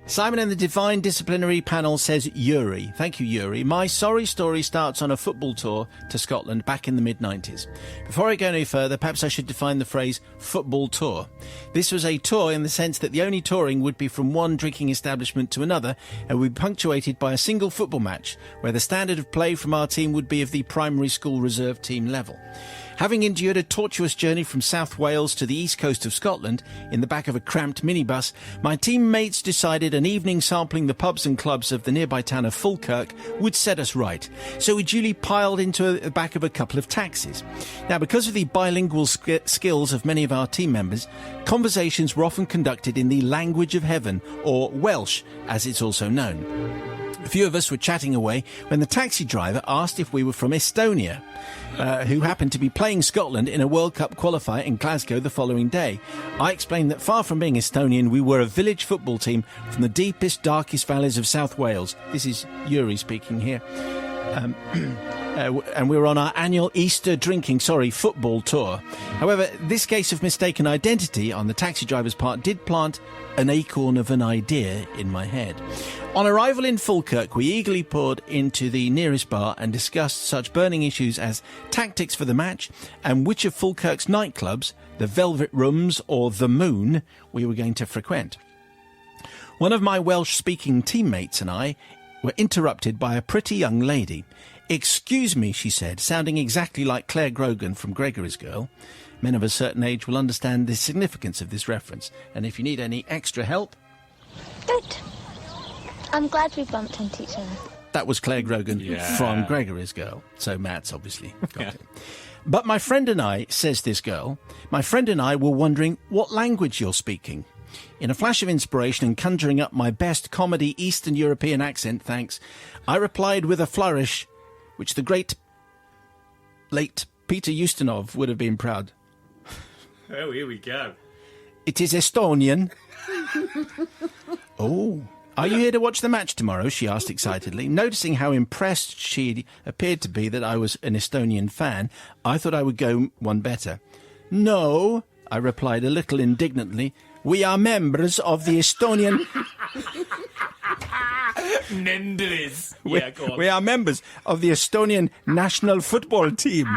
Simon and the Divine Disciplinary Panel says Yuri. Thank you, Yuri. My sorry story starts on a football tour to Scotland back in the mid-90s. Before I go any further, perhaps I should define the phrase football tour. This was a tour in the sense that the only touring would be from one drinking establishment to another and would be punctuated by a single football match, where the standard of play from our team would be of the primary school reserve team level. Having endured a tortuous journey from South Wales to the east coast of Scotland in the back of a cramped minibus, my teammates decided an evening sampling the pubs and clubs of the nearby town of Falkirk would set us right. So we duly piled into the back of a couple of taxis. Now, because of the bilingual skills of many of our team members, conversations were often conducted in the language of heaven, or Welsh, as it's also known. A few of us were chatting away when the taxi driver asked if we were from Estonia, who happened to be playing Scotland in a World Cup qualifier in Glasgow the following day. I explained that far from being Estonian, we were a village football team from the deepest, darkest valleys of South Wales. This is Yuri speaking here. And we were on our annual football tour. However, this case of mistaken identity on the taxi driver's part did plant an acorn of an idea in my head. On arrival in Falkirk, we eagerly poured into the nearest bar and discussed such burning issues as tactics for the match and which of Falkirk's nightclubs, the Velvet Rooms or the Moon, we were going to frequent. One of my Welsh-speaking teammates and I were interrupted by a pretty young lady. "Excuse me," she said, sounding exactly like Claire Grogan from Gregory's Girl. Men of a certain age will understand the significance of this reference, and if you need any extra help... Good. I'm glad we bumped into each other. That was Claire Grogan from Gregory's Girl, so Matt's obviously got it. But my friend and I, says this girl, my friend and I were wondering what language you're speaking. In a flash of inspiration and conjuring up my best comedy Eastern European accent, thanks, I replied with a flourish, which the late Peter Ustinov would have been proud. Oh, here we go. It is Estonian. Oh. Are you here to watch the match tomorrow? She asked excitedly. Noticing how impressed she appeared to be that I was an Estonian fan, I thought I would go one better. No, I replied a little indignantly. We are members of the Estonian... Members. Yeah, go on. We are members of the Estonian national football team.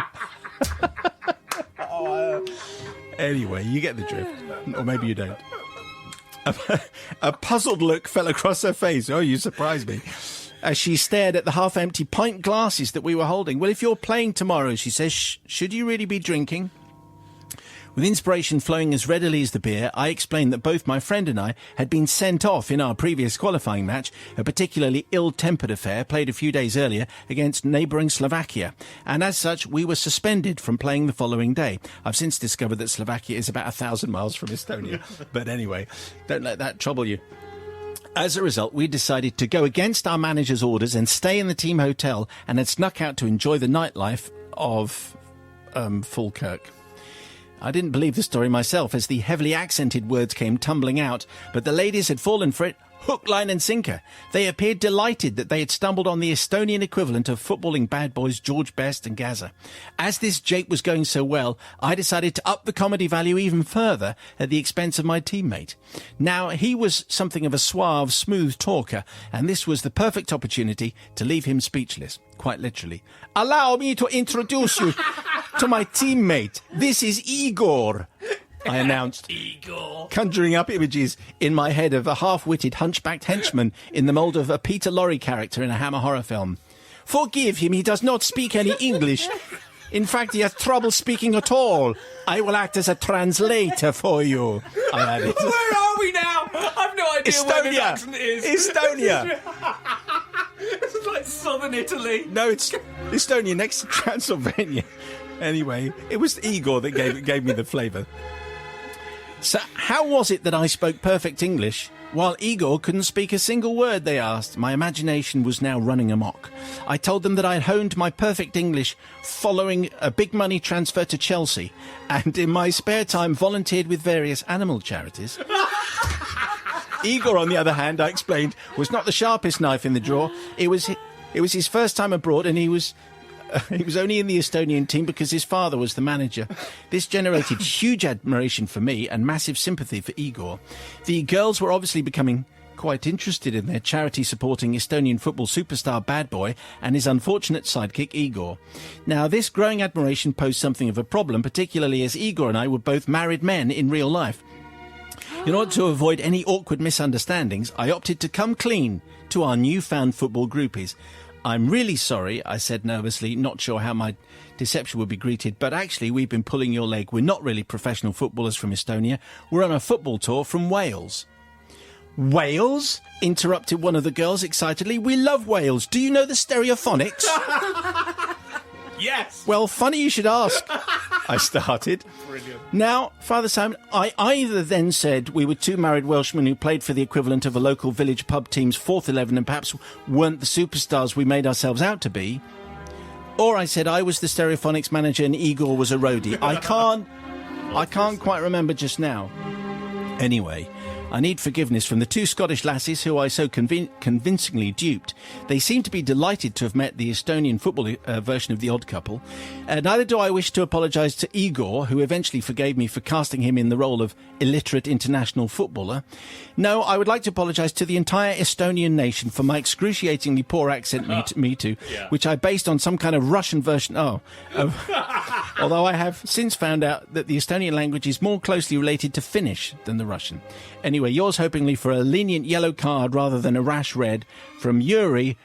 Anyway, you get the drift. Or maybe you don't. A puzzled look fell across her face. Oh, you surprised me. As she stared at the half-empty pint glasses that we were holding. Well, if you're playing tomorrow, she says, should you really be drinking? With inspiration flowing as readily as the beer, I explained that both my friend and I had been sent off in our previous qualifying match, a particularly ill-tempered affair played a few days earlier against neighbouring Slovakia, and as such we were suspended from playing the following day. I've since discovered that Slovakia is about 1,000 miles from Estonia, but anyway, don't let that trouble you. As a result, we decided to go against our manager's orders and stay in the team hotel and had snuck out to enjoy the nightlife of Falkirk. I didn't believe the story myself as the heavily accented words came tumbling out, but the ladies had fallen for it hook, line and sinker. They appeared delighted that they had stumbled on the Estonian equivalent of footballing bad boys George Best and Gaza. As this jake was going so well, I decided to up the comedy value even further at the expense of my teammate. Now, he was something of a suave, smooth talker, and this was the perfect opportunity to leave him speechless, quite literally. Allow me to introduce you to my teammate. This is Igor, I announced, Igor, conjuring up images in my head of a half-witted, hunchbacked henchman in the mould of a Peter Lorre character in a Hammer horror film. Forgive him, he does not speak any English. In fact, he has trouble speaking at all. I will act as a translator for you, I added. Where are we now? I've no idea where this accent is. Estonia! It's like southern Italy. No, it's Estonia next to Transylvania. Anyway, it was Igor that gave me the flavour. So how was it that I spoke perfect English while Igor couldn't speak a single word, they asked. My imagination was now running amok. I told them that I had honed my perfect English following a big money transfer to Chelsea and in my spare time volunteered with various animal charities. Igor, on the other hand, I explained, was not the sharpest knife in the drawer. It was his first time abroad and he was only in the Estonian team because his father was the manager. This generated huge admiration for me and massive sympathy for Igor. The girls were obviously becoming quite interested in their charity-supporting Estonian football superstar Bad Boy and his unfortunate sidekick Igor. Now, this growing admiration posed something of a problem, particularly as Igor and I were both married men in real life. In order to avoid any awkward misunderstandings, I opted to come clean to our newfound football groupies. I'm really sorry, I said nervously, not sure how my deception would be greeted, but actually we've been pulling your leg. We're not really professional footballers from Estonia. We're on a football tour from Wales. Wales? Interrupted one of the girls excitedly. We love Wales. Do you know the Stereophonics? Yes! Well, funny you should ask, I started. Brilliant. Now, Father Simon, I either then said we were two married Welshmen who played for the equivalent of a local village pub team's fourth 11 and perhaps weren't the superstars we made ourselves out to be, or I said I was the Stereophonics manager and Igor was a roadie. I can't quite remember just now. Anyway, I need forgiveness from the two Scottish lassies who I so convincingly duped. They seem to be delighted to have met the Estonian football version of The Odd Couple. Neither do I wish to apologise to Igor, who eventually forgave me for casting him in the role of illiterate international footballer. No, I would like to apologise to the entire Estonian nation for my excruciatingly poor accent, me too, which I based on some kind of Russian version. Although I have since found out that the Estonian language is more closely related to Finnish than the Russian. Anyway, yours hopingly for a lenient yellow card rather than a rash red from Yuri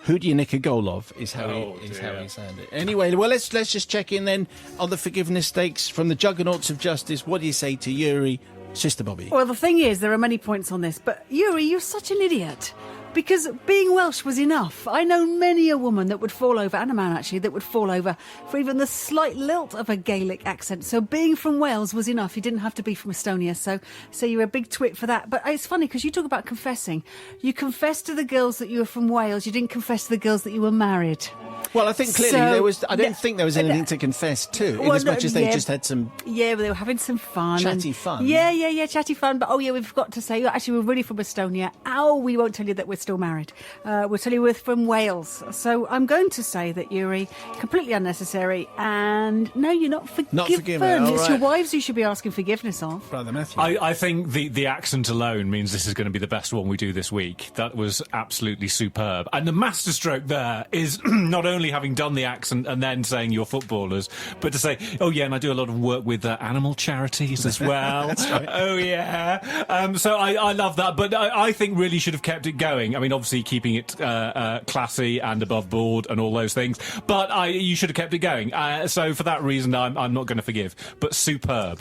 Hudyanikagolov is how he sounded. Anyway, well, let's just check in then on the forgiveness stakes from the juggernauts of justice. What do you say to Yuri, Sister Bobby? Well, the thing is, there are many points on this, but Yuri, you're such an idiot. Because being Welsh was enough. I know many a woman that would fall over, and a man actually, that would fall over for even the slight lilt of a Gaelic accent. So being from Wales was enough. You didn't have to be from Estonia. So you're a big twit for that. But it's funny because you talk about confessing. You confessed to the girls that you were from Wales. You didn't confess to the girls that you were married. Well, I think clearly there was. I don't think there was anything to confess to, in as much as they just had some. Yeah, but they were having some fun. Chatty fun. Yeah, chatty fun. But we forgot to say, actually, we're really from Estonia. We won't tell you that we're still married. We'll tell you we're from Wales. So I'm going to say that, Yuri, completely unnecessary. And no, you're not forgiven. Not forgiven. It's your wives you should be asking forgiveness of. Brother Matthew. I think the accent alone means this is going to be the best one we do this week. That was absolutely superb. And the masterstroke there is not only having done the accent and then saying you're footballers, but to say, oh yeah, and I do a lot of work with animal charities as well. That's right. Oh yeah. So I love that, but I think really should have kept it going. I mean, obviously keeping it classy and above board and all those things, but you should have kept it going. So for that reason, I'm not going to forgive, but superb.